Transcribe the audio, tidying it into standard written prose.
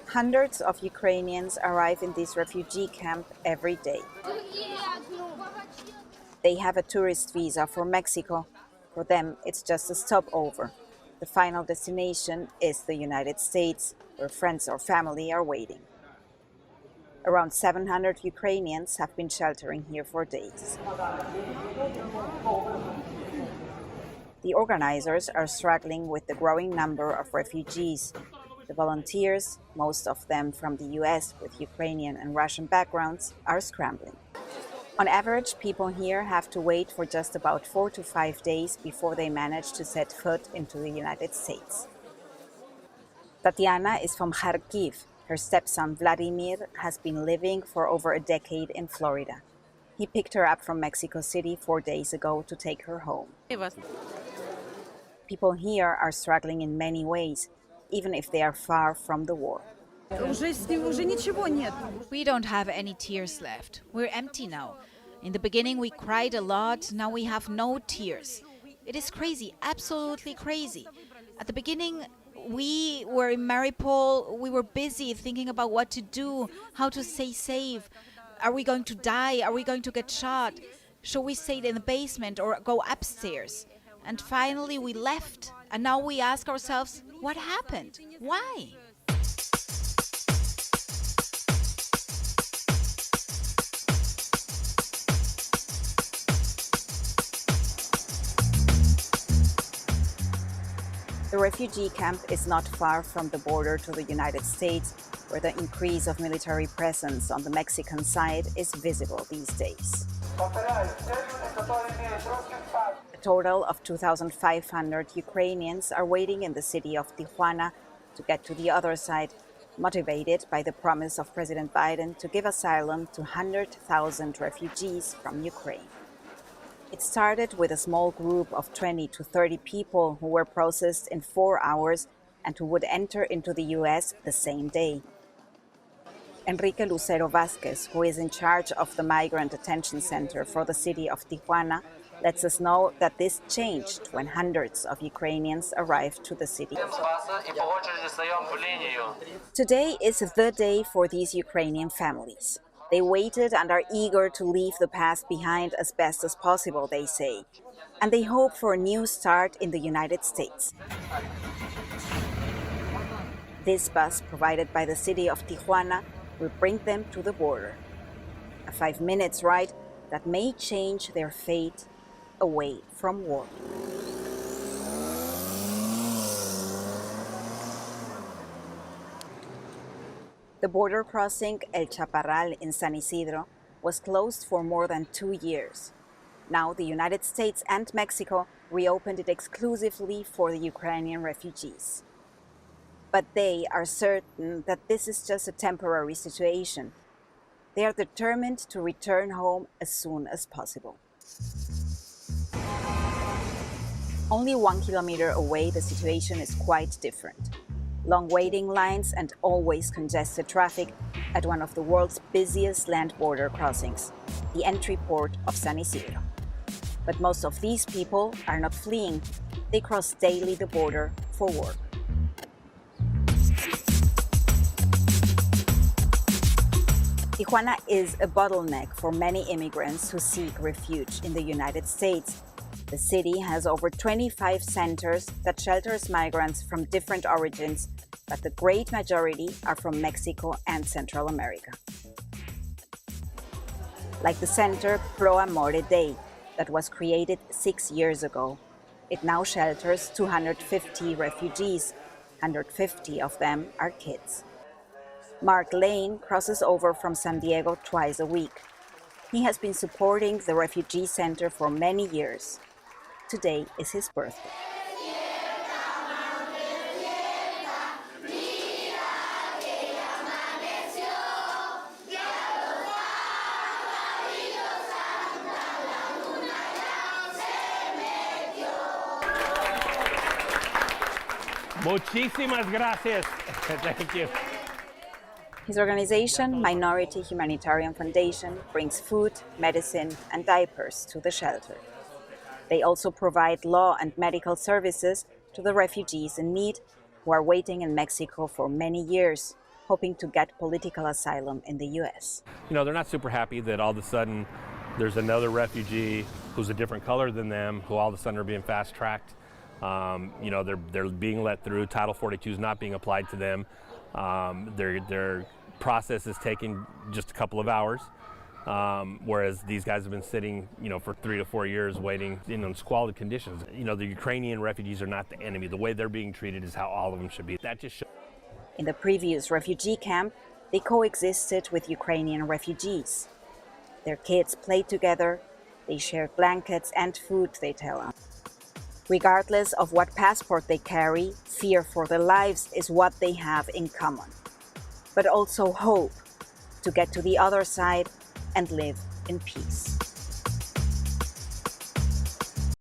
Hundreds of Ukrainians arrive in this refugee camp every day. They have a tourist visa for Mexico. For them, it's just a stopover. The final destination is the United States, where friends or family are waiting. Around 700 Ukrainians have been sheltering here for days. The organizers are struggling with the growing number of refugees. The volunteers, most of them from the US with Ukrainian and Russian backgrounds, are scrambling. On average, people here have to wait for just about 4 to 5 days before they manage to set foot into the United States. Tatiana is from Kharkiv. Her stepson Vladimir has been living for over a decade in Florida. He picked her up from Mexico City 4 days ago to take her home. People here are struggling in many ways, even if they are far from the war. We don't have any tears left. We're empty now. In the beginning we cried a lot, now we have no tears. It is crazy, absolutely crazy. At the beginning we were in Mariupol, we were busy thinking about what to do, how to stay safe. Are we going to die? Are we going to get shot? Should we stay in the basement or go upstairs? And finally we left. And now we ask ourselves, what happened? Why? The refugee camp is not far from the border to the United States, where the increase of military presence on the Mexican side is visible these days. A total of 2,500 Ukrainians are waiting in the city of Tijuana to get to the other side, motivated by the promise of President Biden to give asylum to 100,000 refugees from Ukraine. It started with a small group of 20 to 30 people who were processed in 4 hours and who would enter into the U.S. the same day. Enrique Lucero Vázquez, who is in charge of the Migrant Detention Center for the city of Tijuana, lets us know that this changed when hundreds of Ukrainians arrived to the city. Today is the day for these Ukrainian families. They waited and are eager to leave the past behind as best as possible, they say. And they hope for a new start in the United States. This bus, provided by the city of Tijuana, will bring them to the border. A 5-minute ride that may change their fate away from war. The border crossing El Chaparral in San Isidro was closed for more than 2 years. Now the United States and Mexico reopened it exclusively for the Ukrainian refugees. But they are certain that this is just a temporary situation. They are determined to return home as soon as possible. Only 1 kilometer away, the situation is quite different. Long waiting lines and always congested traffic at one of the world's busiest land border crossings, the entry port of San Isidro. But most of these people are not fleeing. They cross daily the border for work. Tijuana is a bottleneck for many immigrants who seek refuge in the United States. The city has over 25 centers that shelters migrants from different origins, but the great majority are from Mexico and Central America. Like the center Pro Amore Day that was created 6 years ago. It now shelters 250 refugees. 150 of them are kids. Mark Lane crosses over from San Diego twice a week. He has been supporting the refugee center for many years. Today is his birthday. Muchísimas gracias. Thank you. His organization, Minority Humanitarian Foundation, brings food, medicine, and diapers to the shelter. They also provide law and medical services to the refugees in need who are waiting in Mexico for many years, hoping to get political asylum in the U.S. You know, they're not super happy that all of a sudden there's another refugee who's a different color than them, who all of a sudden are being fast-tracked. You know, they're being let through. Title 42 is not being applied to them. Their process is taking just a couple of hours, whereas these guys have been sitting, you know, for 3 to 4 years waiting in squalid conditions. You know, the Ukrainian refugees are not the enemy. The way they're being treated is how all of them should be. That just shows. In the previous refugee camp, they coexisted with Ukrainian refugees. Their kids played together, they shared blankets and food, they tell us. Regardless of what passport they carry, fear for their lives is what they have in common. But also hope to get to the other side and live in peace.